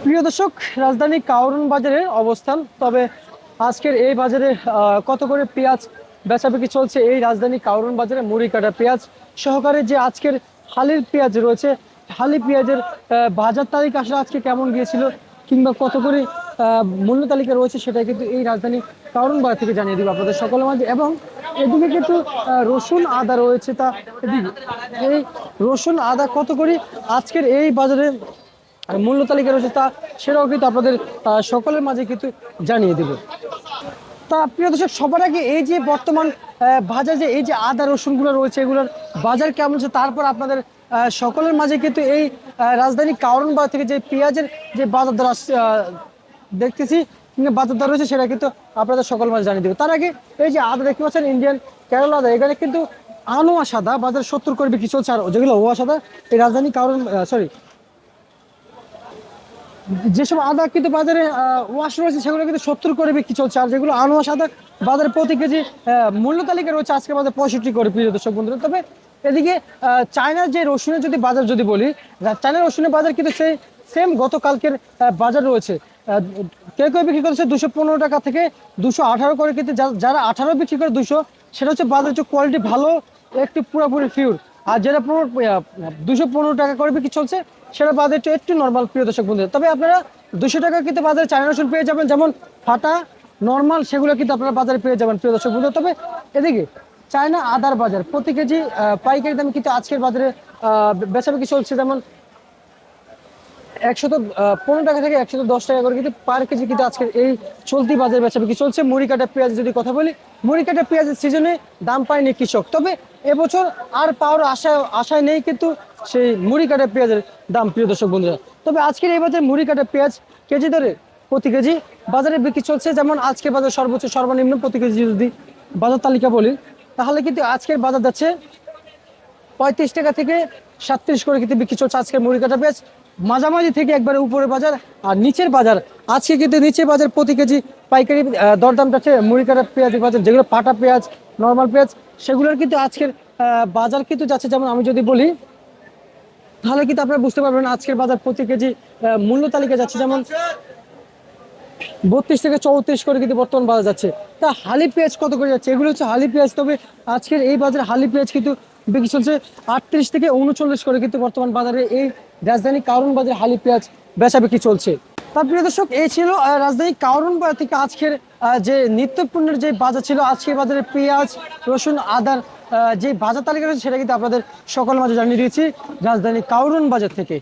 প্রিয় দর্শক, রাজধানী কারওয়ান বাজারের অবস্থান। তবে আজকের এই বাজারে কত করে পেঁয়াজ বেচাবিক্রি চলছে এই রাজধানী কারওয়ান বাজারে মুড়ি কাটা পেঁয়াজ সহকারে যে আজকের হালির পেঁয়াজ রয়েছে, হালি পেঁয়াজের বাজার তালিকা আসলে আজকে কেমন গিয়েছিল কিংবা কত করে মূল্য তালিকা রয়েছে সেটা কিন্তু এই রাজধানী কারওয়ান বাজার থেকে জানিয়ে দিব আপনাদের সকলের মাঝে। এবং এদিকে কিন্তু রসুন আদা রয়েছে, তা এদিকে এই রসুন আদা কত করে আজকের এই বাজারে মূল্য তালিকা রয়েছে তা সেটাও কিন্তু আপনাদের সকলের মাঝে কিন্তু জানিয়ে দেব। তা প্রিয় দর্শক, সবার আগে এই যে বর্তমান বাজার যে এই যে আদা রসুনগুলো রয়েছে এগুলোর বাজার কেমন আছে তারপর আপনাদের সকলের মাঝে কিন্তু এই রাজধানী কারওয়ান বাজার থেকে যে পেঁয়াজের যে বাজার দর দেখতেছি কিংবা বাজার দর রয়েছে সেটা কিন্তু আপনাদের সকল মাঝে জানিয়ে দেবো। তার আগে এই যে আদা দেখতে পাচ্ছেন ইন্ডিয়ান কেরলা আদা, এখানে কিন্তু আনোয়া সাদা বাজার 70 করে বিক্রি চলছে, আর যেগুলো ওয়া সাদা এই রাজধানী কারওয়ান যেসব আদা কিন্তু বাজারে ওয়াশ রয়েছে সেগুলো কিন্তু 70 করে বিক্রি চলছে, আর যেগুলো আনোয়াশ আদা বাজারে প্রতি কেজি মূল্য তালিকা রয়েছে আজকে বাজারে 65 করে। প্রিয় দর্শক বন্ধুরা, তবে এদিকে চায়নার যে রসুনের যদি বাজার যদি বলি, চায়নার রসুনের বাজার কিন্তু সেই সেম গতকালকের বাজার রয়েছে। কেউ কেউ বিক্রি করছে 215 টাকা থেকে 218 করে, কিন্তু যারা 18 বিক্রি করে 200, সেটা হচ্ছে বাজারের যে কোয়ালিটি ভালো একটু পুরোপুরি ফিউর। আর যেটা পুরো 215 টাকা করে বিক্রি চলছে সেটা বাজারে একটু নর্মাল। প্রিয় দর্শক বন্ধু, তবে আপনারা 200 টাকা কিন্তু বাজারে চায়না রসুন পেয়ে যাবেন, যেমন ফাটা নর্মাল, সেগুলো কিন্তু আপনারা বাজারে পেয়ে যাবেন প্রিয় দর্শক বন্ধু। তবে এদিকে চায়না আদার বাজার প্রতি কেজি পাইকারি দাম কিন্তু আজকের বাজারে বেচাবিক্রি চলছে, যেমন 115 টাকা থেকে 110 টাকা করে কিন্তু পার কেজি কিন্তু আজকের এই চলতি বাজারে বেচাবিক্রি চলছে। মুড়ি কাটা পেঁয়াজ যদি কথা বলি, মুড়ি কাটা পেঁয়াজের সিজনে দাম পায়নি কৃষক, তবে এবছর আর পাওয়ার আশায় নেই কিন্তু সেই মুড়ি কাটা পেঁয়াজের দাম। প্রিয় দর্শক বন্ধুরা, তবে আজকের এই বাজারে মুড়ি কাটা পেঁয়াজ কেজি ধরে প্রতি কেজি বাজারে বিক্রি চলছে, যেমন আজকের বাজার সর্বোচ্চ সর্বনিম্ন প্রতি কেজি যদি বাজার তালিকা বলি তাহলে কিন্তু আজকের বাজার যাচ্ছে 35 টাকা থেকে 37 করে কিন্তু বিক্রি চলছে আজকের মুড়ি কাটা পেঁয়াজ। মাঝামাঝি থেকে একবারে উপরের বাজার আর নিচের বাজার, আজকে কিন্তু নিচের বাজার প্রতি কেজি পাইকারি দরদাম যাচ্ছে মুড়ি কাটা পেঁয়াজের বাজার, যেগুলো পাটা পেঁয়াজ নর্মাল পেঁয়াজ সেগুলোর কিন্তু আজকের বাজার কিন্তু যাচ্ছে, যেমন আমি যদি বলি তাহলে কিন্তু আপনারা বুঝতে পারবেন আজকের বাজার প্রতি কেজি মূল্য তালিকা যাচ্ছে যেমন 32 থেকে 34 করে কিন্তু বর্তমান বাজার যাচ্ছে। তা হালি পেঁয়াজ কত করে যাচ্ছে, এগুলো হচ্ছে হালি পেঁয়াজ, তবে আজকের এই বাজারে হালি পেঁয়াজ কিন্তু বিক্রি চলছে 38 থেকে 39 করে কিন্তু বর্তমান বাজারে এই রাজধানী কারওয়ান বাজারে হালি পেঁয়াজ বেচা বিক্রি চলছে। তার প্রিয় দর্শক, এই ছিল রাজধানী কারওয়ান বাজার থেকে আজকের যে নিত্যপণ্যের যে বাজার ছিল, আজকের বাজারে পেঁয়াজ রসুন আদার যে বাজার তালিকা রয়েছে সেটা কিন্তু আপনাদের সকলের মাঝে জানিয়ে দিয়েছি রাজধানী কারওয়ান বাজার থেকে।